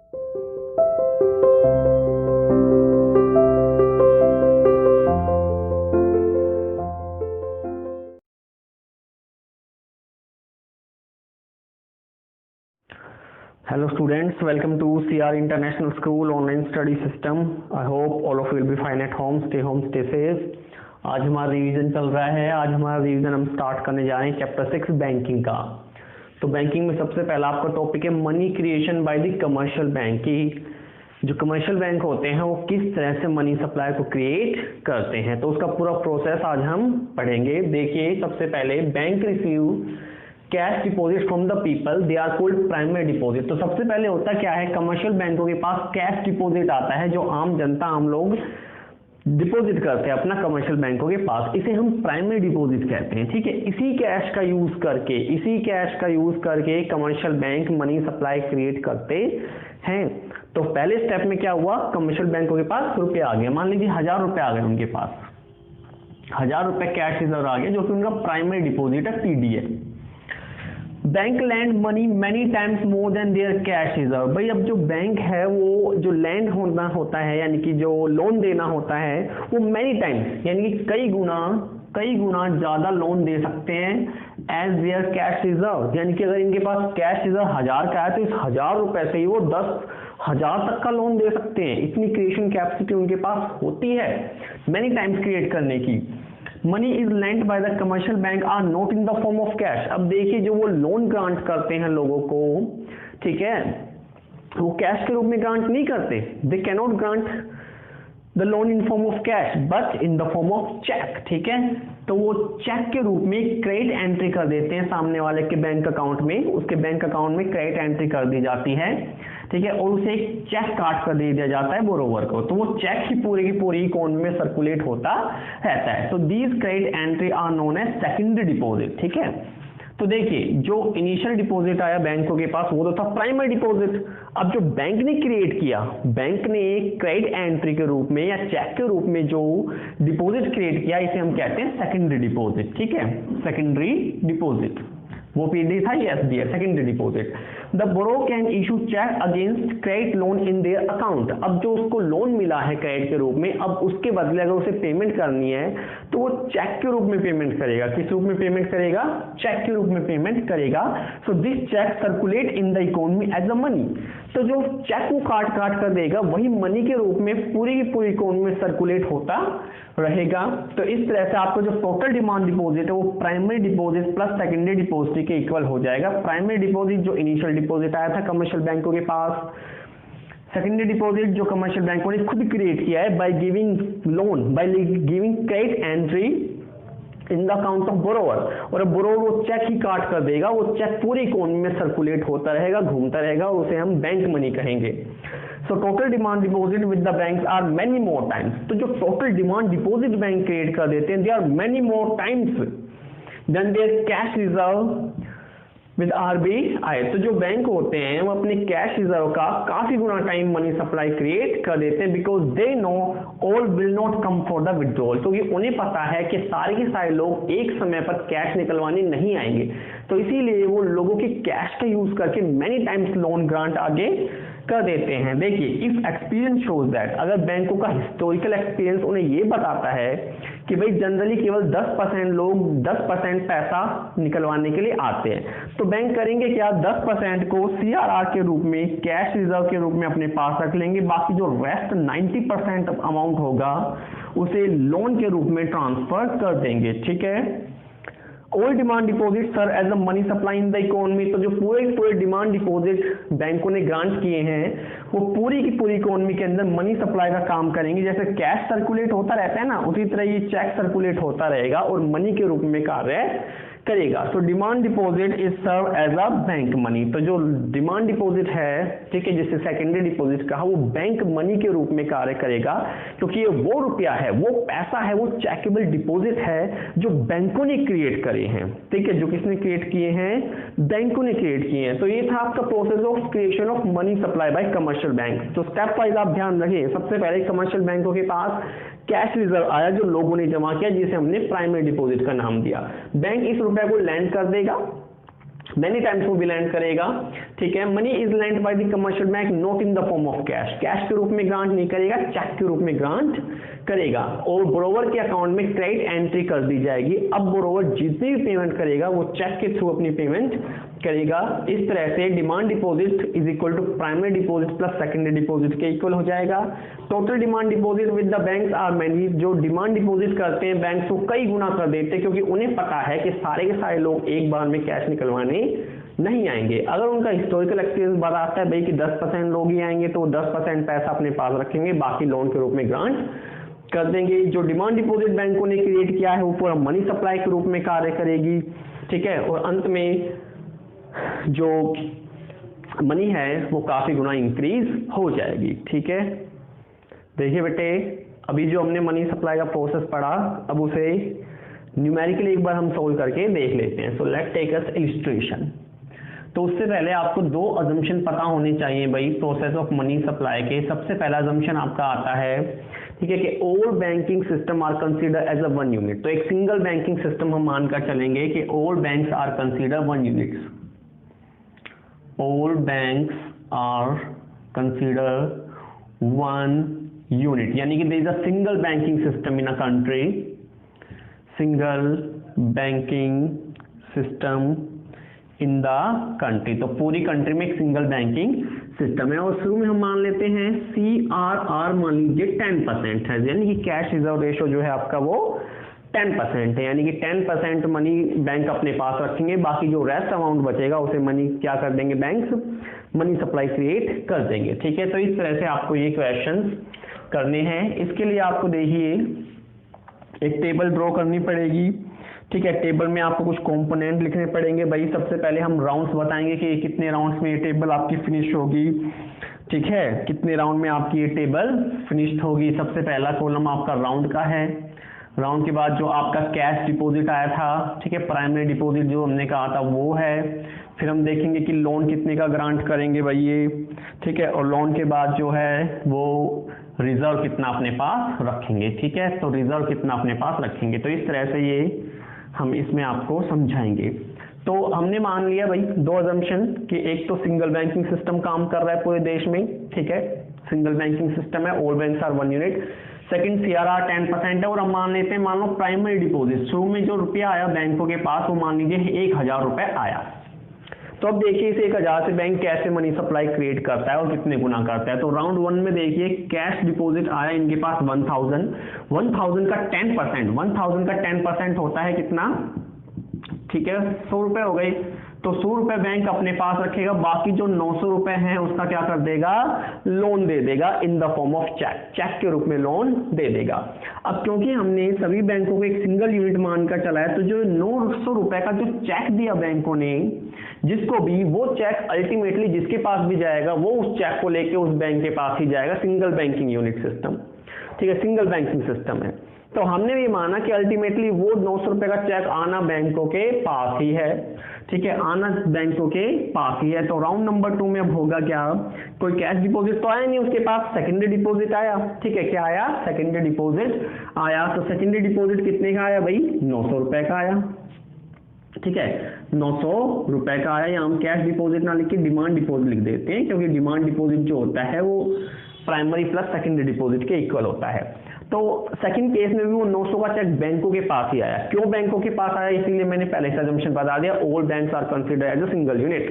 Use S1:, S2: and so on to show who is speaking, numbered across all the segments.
S1: Hello students, welcome to CR International School online study system. I hope all of you will be fine at home. Stay home, stay safe. आज हमारा revision चल रहा है। आज हमारा revision हम start करने जा रहे हैं चैप्टर 6 बैंकिंग का। तो बैंकिंग में सबसे पहला आपका टॉपिक है money creation bye the commercial bank की जो कमर्शियल बैंक होते हैं वो किस तरह से मनी सप्लाई को क्रिएट करते हैं। तो उसका पूरा प्रोसेस आज हम पढ़ेंगे। देखिए, सबसे पहले bank receive cash deposit from the people, they are called primary deposit. तो सबसे पहले होता क्या है, कमर्शियल बैंकों के पास कैश डिपॉजिट आता है जो आम जनता, आम लोग डिपॉजिट करते हैं अपना कमर्शियल बैंकों के पास। इसे हम प्राइमरी डिपॉजिट कहते हैं। ठीक है, इसी कैश का यूज करके commercial bank money supply create करते हैं। तो पहले स्टेप में क्या हुआ, कमर्शियल बैंकों के पास रुपए आ गए। मान लीजिए 1000 रुपए आ गए उनके पास, 1000 रुपए कैश रिजर्व आ गए जो कि उनका प्राइमरी डिपॉजिट है, पीडी है। Bank lend money many times more than their cash reserve. भाई अब जो बैंक है वो जो लैंड होता है यानी कि जो लोन देना होता है वो मैनी टाइम्स यानी कि कई गुना ज्यादा लोन दे सकते हैं एज देयर कैश रिजर्व। यानी कि अगर इनके पास कैश रिजर्व 1000 का है तो इस 1000 रुपए से ही वो 10,000 तक का लोन दे सकते हैं। इतनी क्रिएशन कैपेसिटी उनके पास होती है मैनी टाइम्स क्रिएट करने की। Money is lent by the commercial bank are not in the form of cash. अब देखिए, जो वो लोन ग्रांट करते हैं लोगों को, ठीक है, वो कैश के रूप में ग्रांट नहीं करते। They can not grant the loan in form of cash but in the form of cheque. ठीक है, तो वो चेक के रूप में क्रेडिट एंट्री कर देते हैं सामने वाले के बैंक अकाउंट में, उसके बैंक अकाउंट में क्रेडिट एंट्री कर दी जाती है। ठीक है, और उसे एक चेक काट कर दे दिया जाता है बोरोवर को। तो वो चेक ही पूरे की पूरी इकोनॉमी में सर्कुलेट होता रहता है। तो these credit entry are known as secondary deposit. ठीक है, तो देखिए, जो इनिशियल डिपॉजिट आया बैंकों के पास वो तो था प्राइमरी डिपॉजिट। अब जो बैंक ने क्रिएट किया, बैंक ने एक क्रेडिट एंट्री के रूप में या चेक के रूप में जो डिपॉजिट क्रिएट किया, इसे हम कहते हैं सेकेंडरी डिपॉजिट। ठीक है, सेकेंडरी डिपॉजिट वो पीडी था, ये एसडी है, secondary deposit. The borrow can issue cheque against credit loan in their account. अब जो उसको लोन मिला है क्रेडिट के रूप में, अब उसके बदले अगर उसे पेमेंट करनी है तो वो चेक के रूप में पेमेंट करेगा। किस रूप में पेमेंट करेगा? चेक के रूप में पेमेंट करेगा। So this cheque circulate in the economy as a money. तो जो चेक को काट कर देगा वही मनी के रूप में पूरी की पूरी इकोनॉमी में सर्कुलेट होता रहेगा। तो इस तरह से आपको जो टोटल डिमांड डिपॉजिट है वो primary deposit plus secondary deposit के इक्वल हो जाएगा। प्राइमरी डिपॉजिट जो इनिशियल डिपॉजिट आया था कमर्शियल बैंकों के पास, सेकेंडरी डिपॉजिट जो कमर्शियल बैंकों ने खुद क्रिएट किया है by giving loan, by giving credit entry in the account of borrower. और अब बोरोवर वो चेक ही काट कर देगा, वो चेक पूरी इकोनॉमी में सर्कुलेट होता रहेगा, घूमता रहेगा, और उसे हम बैंक मनी कहेंगे। So total demand deposit with the banks are many more times. तो जो total demand deposit bank create कर देते हैं, they are many more times than their cash reserve with RBI. तो जो बैंक होते हैं वो अपने कैश रिजर्व का काफी गुना टाइम मनी सप्लाई क्रिएट कर देते हैं, because they know all will not come for the withdrawal. क्योंकि उन्हें पता है कि सारे के सारे लोग एक समय पर कैश निकलवाने नहीं आएंगे, तो इसीलिए वो लोगों के कैश का यूज करके मेनी टाइम्स लोन ग्रांट आगे कर देते हैं। देखिए, इफ एक्सपीरियंस शोज दैट, अगर बैंकों का हिस्टोरिकल एक्सपीरियंस उन्हें ये बताता है कि भाई जनरली केवल 10% लोग 10% पैसा निकलवाने के लिए आते हैं, तो बैंक करेंगे क्या, 10% को सीआरआर के रूप में, कैश रिजर्व के रूप में अपने पास रख लेंगे। बाकी जो रेस्ट 90% अमाउंट होगा उसे लोन के रूप में ट्रांसफर कर देंगे। ठीक है, all demand deposit serve as a money supply in the economy. तो जो पूरे डिमांड डिपॉजिट बैंकों ने ग्रांट किए हैं वो पूरी की पूरी इकोनॉमी के अंदर मनी सप्लाई का काम करेंगे। जैसे कैश सर्कुलेट होता रहता है ना, उसी तरह ये चेक सर्कुलेट होता रहेगा और मनी के रूप में कार्य करेगा। तो demand deposit is serve as a bank money. तो जो डिमांड डिपॉजिट है, ठीक है, जिसे सेकेंडरी डिपॉजिट कहा, वो बैंक मनी के रूप में कार्य करेगा, क्योंकि ये वो रुपया है, वो पैसा है, वो चेकेबल डिपॉजिट है जो बैंकों ने क्रिएट करे हैं। ठीक है, जो किसने क्रिएट किए हैं, बैंकों ने क्रिएट किए हैं। तो ये था आपका process of creation of money supply bye commercial bank. तो स्टेप वाइज आप ध्यान रखिए। सबसे पहले कमर्शियल बैंकों के पास कैश रिजर्व आया जो लोगों ने जमा किया, जिसे हमने प्राइमरी डिपॉजिट का नाम दिया। बैंक इस रुपए को लैंड कर देगा मेनी टाइम्स वो भी लैंड करेगा, ठीक है। Money is land bye the commercial bank not in the form of cash, cash के रूप में ग्रांट नहीं करेगा, चेक के रूप में ग्रांट करेगा, और बोरोवर के अकाउंट में क्रेडिट एंट्री कर दी जाएगी। अब बोरोवर जितनी भी पेमेंट करेगा वो चेक के थ्रू अपनी पेमेंट करेगा। इस तरह से demand deposit is equal to primary deposit plus secondary deposit के इक्वल हो जाएगा। Total demand deposit with the banks are many, जो डिमांड डिपॉजिट करते हैं बैंक्स को कई गुना कर देते हैं, क्योंकि उन्हें पता है कि सारे के सारे लोग एक बार में कैश निकलवाने नहीं आएंगे। अगर उनका हिस्टोरिकल एक्सपीरियंस बताता है भाई कि 10% लोग ही आएंगे, तो 10% पैसा अपने पास रखेंगे, बाकी लोन के रूप में ग्रांट कर देंगे। जो डिमांड डिपॉजिट बैंकों ने क्रिएट किया है वो पूरा मनी सप्लाई के रूप में कार्य करेगी, ठीक है। और अंत में जो मनी है वो काफी गुना इंक्रीज हो जाएगी, ठीक है। देखिए बेटे, अभी जो हमने मनी सप्लाई का प्रोसेस पढ़ा, अब उसे न्यूमेरिकली एक बार हम सोल्व करके देख लेते हैं। So let's take us illustration. तो उससे पहले आपको दो अजम्पशन पता होने चाहिए भाई प्रोसेस ऑफ मनी सप्लाई के। सबसे पहला अजम्पशन आपका आता है, ठीक है, कि all banking system are consider as a one unit. तो एक सिंगल बैंकिंग सिस्टम हम मानकर चलेंगे कि all banks are consider one unit. All banks are consider one unit, यानी कि there is a single banking system in a country, single banking system in the country. तो पूरी कंट्री में एक सिंगल बैंकिंग सिस्टम है। और शुरू में हम मान लेते हैं CRR मान लीजिए 10% है, यानी कि कैश रिजर्व रेशो जो है आपका वो 10% है, यानी कि 10% मनी बैंक अपने पास रखेंगे, बाकी जो रेस्ट अमाउंट बचेगा उसे मनी क्या कर देंगे बैंक्स मनी सप्लाई क्रिएट कर देंगे, ठीक है। तो इस तरह से आपको ये क्वेश्चंस करने हैं। इसके लिए आपको देखिए एक टेबल ड्रॉ करनी पड़ेगी, ठीक है। टेबल में आपको कुछ कंपोनेंट लिखने पड़ेंगे भाई। सबसे पहले हम राउंड्स बताएंगे कि कितने राउंड्स में ये टेबल आपकी फिनिश होगी, ठीक है, कितने राउंड में आपकी ये टेबल फिनिश होगी। सबसे पहला कॉलम आपका राउंड का है। राउंड के बाद जो आपका कैश डिपॉजिट आया था, ठीक है, प्राइमरी डिपॉजिट जो हमने कहा था वो है। फिर हम देखेंगे कि लोन कितने का ग्रांट करेंगे भाई ये, ठीक है, और लोन के बाद जो है वो रिजर्व कितना अपने पास रखेंगे, ठीक है। तो रिजर्व कितना अपने पास रखेंगे, तो इस तरह से ये हम इसमें आपको समझाएंगे। तो हमने मान लिया भाई दो अजम्पशन कि एक तो सिंगल बैंकिंग सिस्टम काम कर रहा है पूरे देश में, ठीक है, सिंगल बैंकिंग सिस्टम है, all banks are one unit. Second CRR 10% है, और हम मान लेते हैं, मान लो प्राइमरी डिपॉजिट शुरू में जो रुपया आया बैंकों के पास वो मान लीजिए 1000 रुपए आया। तो अब देखिए इस 1000 से बैंक कैसे मनी सप्लाई क्रिएट करता है और कितने गुना करता है। तो राउंड 1 में देखिए कैश डिपॉजिट आया इनके पास 1000 का 10% होता है कितना, ठीक है, 100 रुपए हो गए। तो 100 रुपए बैंक अपने पास रखेगा, बाकी जो 900 रुपए हैं उसका क्या कर देगा, लोन दे देगा in the form of cheque, cheque के रूप में लोन दे देगा। अब क्योंकि हमने सभी बैंकों को एक सिंगल यूनिट मानकर चला है, तो जो 900 रुपए का जो चेक दिया बैंकों ने जिसको भी, वो चेक अल्टीमेटली जिसके पास भी जाएगा वो उस चेक को लेके उस बैंक के पास ही जाएगा। सिंगल बैंकिंग यूनिट सिस्टम, ठीक है, सिंगल बैंकिंग सिस्टम है। तो हमने भी माना कि अल्टीमेटली वो 900 रुपए का चेक आना बैंकों के पास ही है, ठीक है, आना बैंकों के पास ही है। तो राउंड नंबर 2 में अब होगा क्या, कोई कैश डिपॉजिट तो आया नहीं उसके पास, सेकेंडरी डिपॉजिट आया, ठीक है, क्या आया, सेकेंडरी डिपॉजिट आया। तो सेकेंडरी डिपॉजिट कितने का आया भाई, 900 रुपए का आया, ठीक है, 900 रुपए का आया। या हम कैश डिपॉजिट ना लिख के डिमांड डिपॉजिट लिख देते हैं, क्योंकि डिमांड डिपॉजिट जो होता है वो प्राइमरी प्लस सेकेंडरी डिपॉजिट के इक्वल होता है। तो सेकंड केस में भी वो 900 का चेक बैंकों के पास ही आया। क्यों बैंकों के पास आया, इसीलिए मैंने पहले से अजम्पशन बता दिया, all banks are considered as a single unit.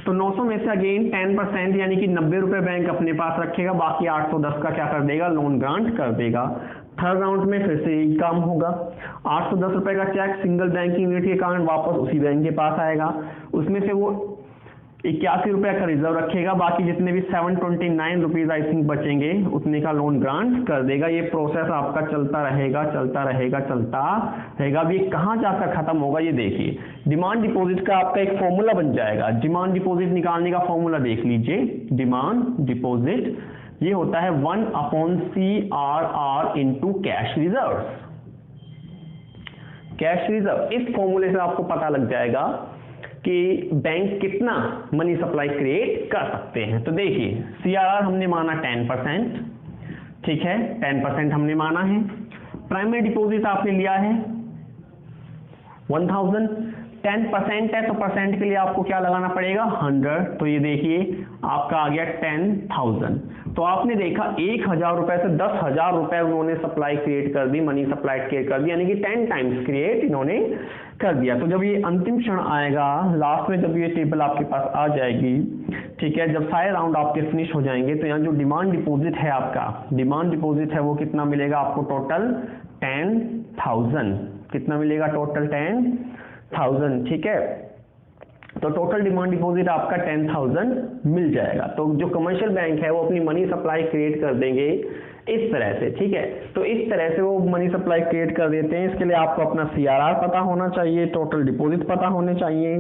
S1: तो 900 में से अगेन 10% यानी कि 90 रुपए बैंक अपने पास रखेगा, बाकी 810 का क्या कर देगा, लोन ग्रांट कर देगा। थर्ड राउंड में फिर से यही काम होगा, 810 रुपए का चेक सिंगल बैंकिंग यूनिट के कारण वापस उसी बैंक के पास आएगा, उसमें से वो 81 रुपए का रिजर्व रखेगा, बाकी जितने भी 729 रुपीज आई थिंक बचेंगे उतने का लोन ग्रांट कर देगा। ये प्रोसेस आपका चलता रहेगा चलता रहेगा चलता रहेगा। अब ये कहाँ जाकर खत्म होगा ये देखिए, डिमांड डिपॉजिट का आपका एक फॉर्मूला बन जाएगा। डिमांड डिपॉजिट निकालने का फॉर्मूला देख लीजिए, डिमांड डिपॉजिट ये होता है 1/CRR into cash reserve. Cash reserve, इस फॉर्मूले से आपको पता लग जाएगा कि बैंक कितना मनी सप्लाई क्रिएट कर सकते हैं। तो देखिए CRR हमने माना 10%, ठीक है, 10% हमने माना है। प्राइमरी डिपॉजिट आपने लिया है 1000, 10% है तो परसेंट के लिए आपको क्या लगाना पड़ेगा 100, तो ये देखिए आपका आ गया 10,000। तो आपने देखा 1,000 रुपए से 10,000 रुपए उन्होंने सप्लाई क्रिएट कर दी, मनी सप्लाई क्रिएट कर दी, यानी कि 10 टाइम्स क्रिएट इन्होंने कर दिया। तो जब ये अंतिम क्षण आएगा लास्ट में, जब ये टेबल आपके पास आ जाएगी, ठीक है, जब सारे राउंड आपके फिनिश हो जाएंगे, तो यहाँ जो डिमांड डिपॉजिट है आपका, डिमांड डिपॉजिट है वो कितना मिलेगा आपको टोटल 10,000। कितना मिलेगा टोटल 10,000, ठीक है। तो टोटल डिमांड डिपॉजिट आपका 10,000 मिल जाएगा। तो जो कमर्शियल बैंक है वो अपनी मनी सप्लाई क्रिएट कर देंगे इस तरह से, ठीक है। तो इस तरह से वो मनी सप्लाई क्रिएट कर देते हैं। इसके लिए आपको अपना CRR पता होना चाहिए, टोटल डिपॉजिट पता होने चाहिए,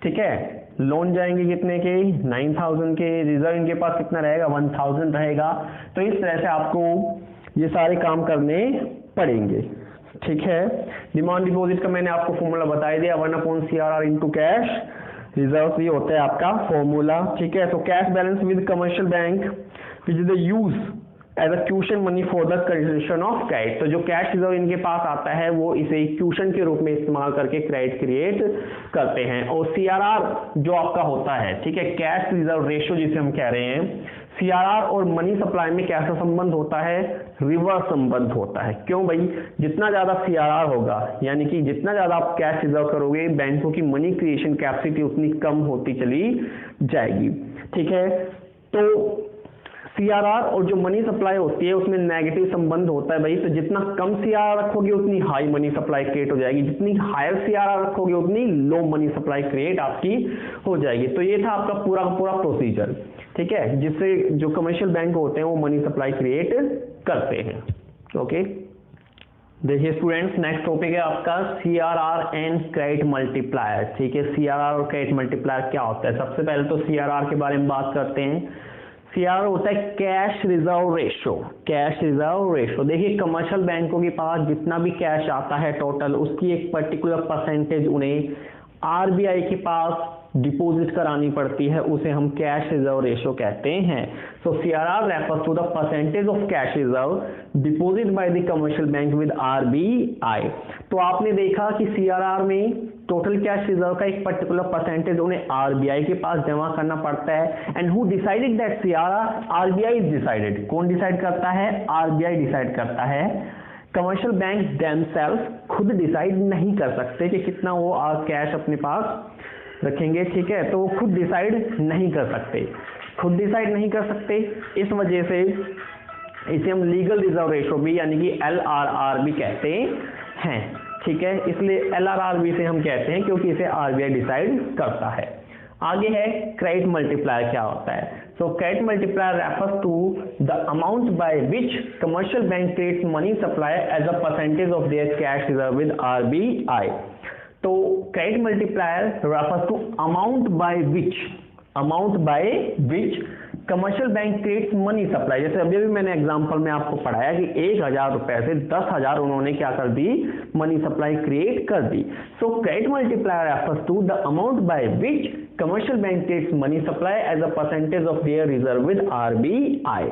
S1: ठीक है। लोन जाएंगे कितने के 9,000 के, रिजर्व इनके पास कितना रहेगा 1,000 रहेगा। तो इस तरह से आपको ये सारे काम करने पड़ेंगे, ठीक है। डिमांड डिपॉजिट का मैंने आपको फॉर्मूला बता दिया, 1/CRR इंटू कैश रिजर्व, ये होता है आपका फॉर्मूला, ठीक है। तो cash balance with commercial bank which is the use as a cushion money for the creation of credit. तो जो कैश रिजर्व इनके पास आता है वो इसे क्यूशन के रूप में इस्तेमाल करके क्रेडिट क्रिएट करते हैं। और CRR जो आपका होता है, ठीक है, कैश रिजर्व रेशियो जिसे हम कह रहे हैं, CRR और मनी सप्लाई में कैसा संबंध होता है, रिवर्स संबंध होता है। क्यों भाई, जितना ज्यादा CRR होगा, यानी कि जितना ज्यादा आप कैश रिजर्व करोगे, बैंकों की मनी क्रिएशन कैपेसिटी उतनी कम होती चली जाएगी, ठीक है। तो CRR और जो मनी सप्लाई होती है उसमें नेगेटिव संबंध होता है भाई। तो जितना कम CRR रखोगे उतनी हाई मनी सप्लाई क्रिएट हो जाएगी, जितनी हायर CRR रखोगे उतनी लो मनी सप्लाई क्रिएट आपकी हो जाएगी। तो ये था आपका पूरा का पूरा प्रोसीजर, ठीक है, जिससे जो कमर्शियल बैंक होते हैं वो मनी सप्लाई क्रिएट करते हैं। ओके, देखिए स्टूडेंट्स, नेक्स्ट टॉपिक है आपका CRR एंड क्रेडिट मल्टीप्लायर, ठीक है। CRR और क्रेडिट मल्टीप्लायर क्या होता है, सबसे पहले तो CRR के बारे में बात करते हैं। CRR होता है cash reserve ratio, cash reserve ratio. देखिए कमर्शियल बैंकों के पास जितना भी कैश आता है टोटल, उसकी एक पर्टिकुलर परसेंटेज उन्हें RBI के पास डिपॉजिट करानी पड़ती है, उसे हम कैश रिजर्व रेशो कहते हैं। So CRR refers to the percentage of cash reserve deposit by the commercial bank with RBI। तो आपने देखा कि CRR में टोटल कैश रिजर्व का एक पर्टिकुलर परसेंटेज उन्हें RBI के पास जमा करना पड़ता है। And who decided that CRR, RBI is decided. कौन डिसाइड करता है, RBI डिसाइड करता है। कमर्शियल बैंक देमसेल्फ खुद डिसाइड नहीं कर सकते कि कितना वो कैश अपने पास रखेंगे, ठीक है। तो वो खुद डिसाइड नहीं कर सकते, खुद डिसाइड नहीं कर सकते। इस वजह से इसे हम लीगल रिजर्व रेशो भी यानी कि LRR भी कहते हैं, ठीक है। इसलिए LRR भी से हम कहते हैं क्योंकि इसे RBI डिसाइड करता है। आगे है क्रेडिट मल्टीप्लायर क्या होता है। So credit multiplier refers to the amount by which commercial bank creates money supply as a percentage of their cash reserve with RBI। तो credit multiplier refers to amount by which commercial bank creates money supply. जैसे अभी भी मैंने example में आपको पढ़ाया कि 1,000 रुपए से 10,000 उन्होंने क्या कर दी, मनी सप्लाई क्रिएट कर दी। So credit multiplier refers to the amount by which commercial bank creates money supply as a percentage of their reserve with RBI,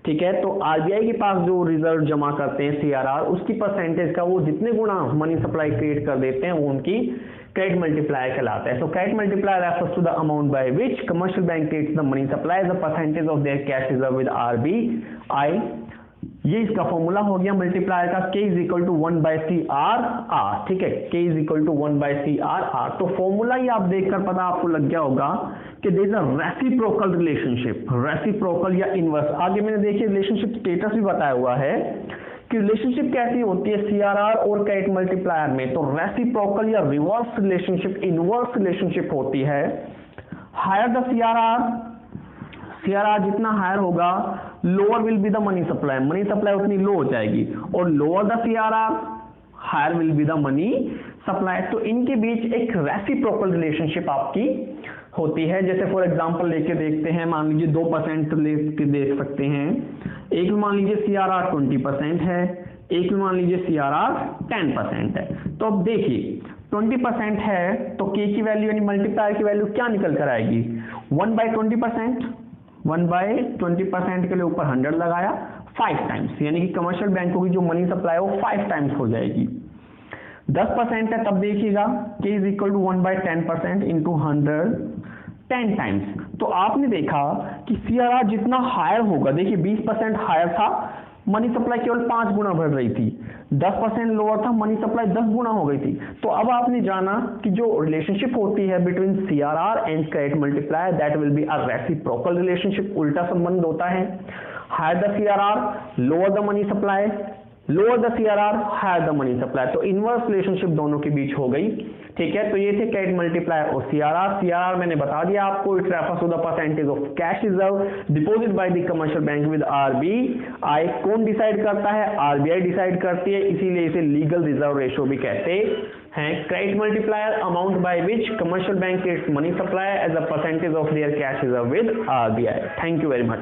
S1: ठीक है। तो RBI के पास जो रिजर्व जमा करते हैं CRR, उसकी परसेंटेज का वो जितने गुना मनी सप्लाई क्रिएट कर देते हैं वो उनकी क्रेडिट मल्टीप्लायर कहलाता है। So credit multiplier refers to the amount by which commercial bank creates the money supply as a percentage of their cash reserve with RBI। ये इसका फॉर्मूला हो गया मल्टीप्लायर का, K is equal to 1/CRR, ठीक है। K is equal to 1/CRR। तो formula ही आप देखकर पता आपको लग गया होगा कि there is a reciprocal relationship, reciprocal या इनवर्स। आगे मैंने देखिए रिलेशनशिप स्टेटस भी बताया हुआ है कि रिलेशनशिप कैसी होती है CRR और क्रेडिट मल्टीप्लायर में। तो रेसिप्रोकल या रिवर्स रिलेशनशिप, इनवर्स रिलेशनशिप होती है। हायर द CRR जितना हायर होगा, lower will be the money supply, money supply उतनी लो हो जाएगी। और lower the CRR, higher will be the money supply. तो इनके बीच एक रेसिप्रोकल रिलेशनशिप आपकी होती है। जैसे फॉर एग्जांपल लेके देखते हैं, मान लीजिए 2% लेके देख सकते हैं। एक में मान लीजिए CRR 20% है, एक में मान लीजिए CRR 10% है। तो अब देखिए 20% है तो K की वैल्यू यानी मल्टीप्लायर की वैल्यू क्या निकल कर आएगी, 1/20%। 1/20% के लिए ऊपर 100 लगाया, 5 टाइम्स, यानी कि कमर्शियल बैंकों की जो मनी सप्लाई है वो 5 टाइम्स हो जाएगी। 10% है तब देखिएगा k is equal to 1/10% into 100 10 times. तो आपने देखा कि CRR जितना हायर होगा, देखिए 20% हायर था, मनी सप्लाई केवल 5 गुना बढ़ रही थी, 10% लोअर था, मनी सप्लाई 10 गुना हो गई थी। तो अब आपने जाना कि जो रिलेशनशिप होती है between CRR and credit multiplier, that will be a reciprocal relationship, उल्टा संबंध होता है। Higher the CRR, lower the money supply, lower the CRR, higher the money supply. तो इनवर्स रिलेशनशिप दोनों के बीच हो गई, ठीक है। तो ये थे क्रेडिट मल्टीप्लायर और CRR मैंने बता दिया आपको, it refers to the percentage of cash reserve deposit by the commercial bank with RBI। कौन डिसाइड करता है? RBI डिसाइड करती है, इसीलिए इसे लीगल रिजर्व रेशियो भी कहते हैं। Credit multiplier amount by which commercial bank gets money supply as a percentage of their cash reserve with RBI। Thank you very much.